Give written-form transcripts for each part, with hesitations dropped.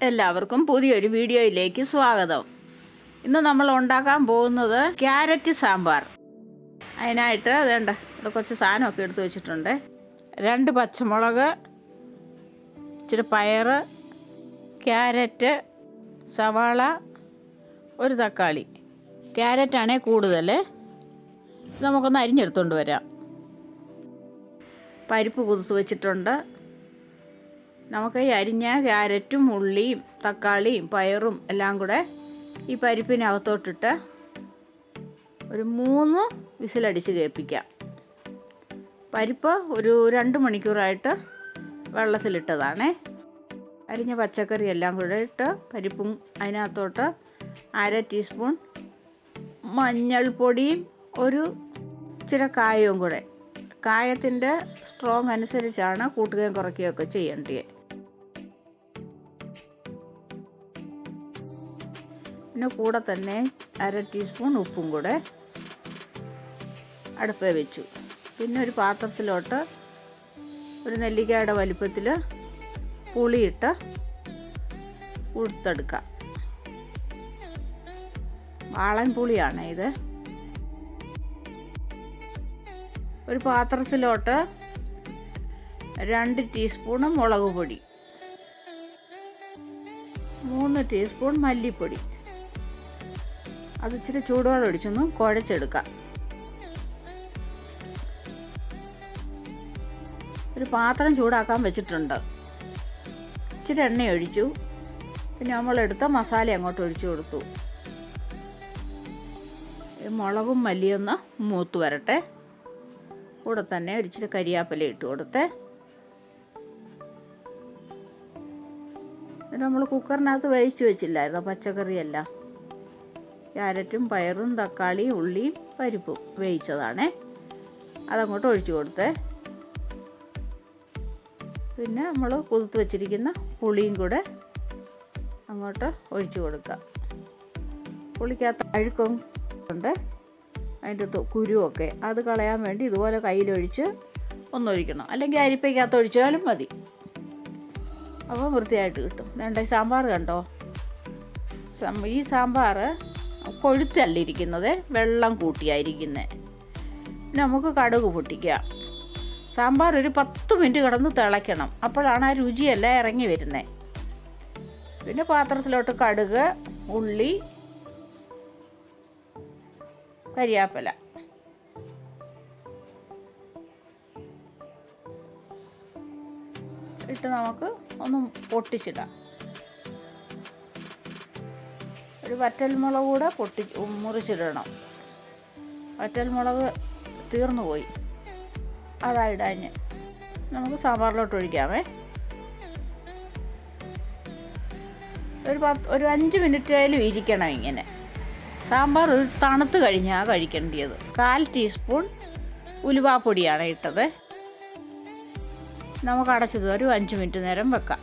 എല്ലാവർക്കും പുതിയൊരു വീഡിയോയിലേക്ക് സ്വാഗതം. ഇന്ന് നമ്മൾ ഉണ്ടാക്കാൻ പോകുന്നത് ക്യാരറ്റ് സാമ്പാർ. അതിനായിട്ട് വേണ്ട ഇവിടെ കുറച്ച് സാധനമൊക്കെ എടുത്ത് വെച്ചിട്ടുണ്ട്. 2 പച്ചമുളക്, ഇച്ചിരി പയറ്, ക്യാരറ്റ്, സവാള, ഒരു തക്കാളി. ക്യാരറ്റാണേ കൂടുതൽ. നമുക്കൊന്ന് അരിഞ്ഞെടുത്തുകൊണ്ട് വരാം. പരിപ്പ് കുതിർത്ത് വെച്ചിട്ടുണ്ട്. നമുക്ക് ഈ അരിഞ്ഞ ക്യാരറ്റും ഉള്ളിയും തക്കാളിയും പയറും എല്ലാം കൂടെ ഈ പരിപ്പിനകത്തോട്ടിട്ട് ഒരു 3 വിസിലടിച്ച് കേൾപ്പിക്കാം. പരിപ്പ് ഒരു 2 മണിക്കൂറായിട്ട് വെള്ളത്തിലിട്ടതാണേ. അരിഞ്ഞ പച്ചക്കറി എല്ലാം കൂടെ ഇട്ട് പരിപ്പും അതിനകത്തോട്ട് 1/2 ടീസ്പൂൺ മഞ്ഞൾപ്പൊടിയും ഒരു ഇച്ചിരി കായവും കൂടെ. കായത്തിൻ്റെ സ്ട്രോങ് അനുസരിച്ചാണ് കൂട്ടുകയും കുറയ്ക്കുകയൊക്കെ ചെയ്യേണ്ടത്. പിന്നെ കൂടെ തന്നെ 1/2 ടീസ്പൂൺ ഉപ്പും കൂടെ അടുപ്പിൽ വെച്ചു. പിന്നെ ഒരു പാത്രത്തിലോട്ട് ഒരു നെല്ലിക്കയുടെ വലിപ്പത്തിൽ പുളിയിട്ട് ഉടുത്തെടുക്കാം. വാളൻ പുളിയാണ് ഇത്. ഒരു പാത്രത്തിലോട്ട് 2 ടീസ്പൂൺ മുളക് പൊടി, 3 ടീസ്പൂൺ മല്ലിപ്പൊടി. അത് ഇച്ചിരി ചൂടുവെള്ളം ഒഴിച്ചൊന്ന് കുഴച്ചെടുക്കാം. ഒരു പാത്രം ചൂടാക്കാൻ വെച്ചിട്ടുണ്ട്. ഇച്ചിരി എണ്ണ ഒഴിച്ചു. പിന്നെ നമ്മളെടുത്ത മസാല അങ്ങോട്ട് ഒഴിച്ചു കൊടുത്തു. മുളകും മല്ലിയൊന്ന് മൂത്ത് വരട്ടെ. കൂടെ തന്നെ ഒരിച്ചിരി കരിയാപ്പില ഇട്ട് കൊടുത്തേ. നമ്മൾ കുക്കറിനകത്ത് വേവിച്ച് വെച്ചില്ലായിരുന്നു പച്ചക്കറിയെല്ലാം. ക്യാരറ്റും പയറും തക്കാളിയും ഉള്ളിയും പരിപ്പും വേവിച്ചതാണേ. അതങ്ങോട്ട് ഒഴിച്ചു കൊടുത്തേ. പിന്നെ നമ്മൾ കുതിർത്ത് വെച്ചിരിക്കുന്ന പുളിയും കൂടെ അങ്ങോട്ട് ഒഴിച്ചു കൊടുക്കാം. പുളിക്കകത്ത് അഴുക്കും ഉണ്ട്, അതിൻ്റെ കുരുവൊക്കെ അത് കളയാൻ വേണ്ടി ഇതുപോലെ കയ്യിലൊഴിച്ച് ഒന്നൊഴിക്കണം. അല്ലെങ്കിൽ അരിപ്പയ്ക്കകത്ത് ഒഴിച്ചാലും മതി. അപ്പോൾ വൃത്തിയായിട്ട് കിട്ടും. വേണ്ട സാമ്പാർ കണ്ടോ? ഈ സാമ്പാർ കൊഴുത്തല്ലിരിക്കുന്നത്, വെള്ളം കൂട്ടിയായിരിക്കുന്നത്. നമുക്ക് കടുക് പൊട്ടിക്കാം. സാമ്പാർ ഒരു 10 മിനിറ്റ് കിടന്ന് തിളയ്ക്കണം. അപ്പോഴാണ് ആ രുചിയെല്ലാം ഇറങ്ങി വരുന്നത്. പിന്നെ പാത്രത്തിലോട്ട് കടുക്, ഉള്ളി, കരിയാപ്പില ഇട്ട് നമുക്ക് ഒന്ന് പൊട്ടിച്ചിടാം. ഒരു വറ്റൽമുളക് കൂടെ മുറിച്ചിടണം. വറ്റൽമുളക് തീർന്നു പോയി, അതായിടാഞ്ഞ് നമുക്ക് സാമ്പാറിലോട്ട് ഒഴിക്കാമേ. ഒരു 5 മിനിറ്റായാലും ഇരിക്കണം ഇങ്ങനെ. സാമ്പാർ ഒരു തണുത്ത് കഴിഞ്ഞാൽ കഴിക്കേണ്ടത്. 1/4 ടീസ്പൂൺ ഉലുവാപ്പൊടിയാണ് ഇട്ടത്. നമുക്ക് അടച്ചത് ഒരു 5 മിനിറ്റ് നേരം വെക്കാം.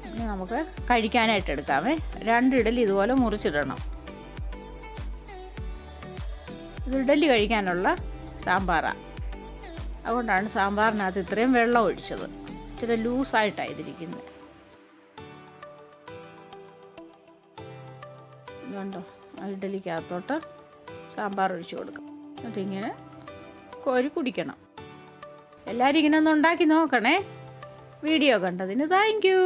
ഇനി നമുക്ക് കഴിക്കാനായിട്ട് എടുക്കാമേ. 2 ഇഡലി ഇതുപോലെ മുറിച്ചിടണം. ഇത് ഇഡലി കഴിക്കാനുള്ള സാമ്പാറാണ്. അതുകൊണ്ടാണ് സാമ്പാറിനകത്ത് ഇത്രയും വെള്ളം ഒഴിച്ചത്. ഇച്ചിരി ലൂസായിട്ടാണ് ഇതിരിക്കുന്നത്. ഇതുണ്ടോ? ഇഡലിക്കകത്തോട്ട് സാമ്പാർ ഒഴിച്ച് കൊടുക്കാം. എന്നിട്ടിങ്ങനെ കോരി കുടിക്കണം. എല്ലാവരും ഇങ്ങനെ ഒന്ന് ഉണ്ടാക്കി നോക്കണേ. വീഡിയോ കണ്ടതിന് താങ്ക് യു.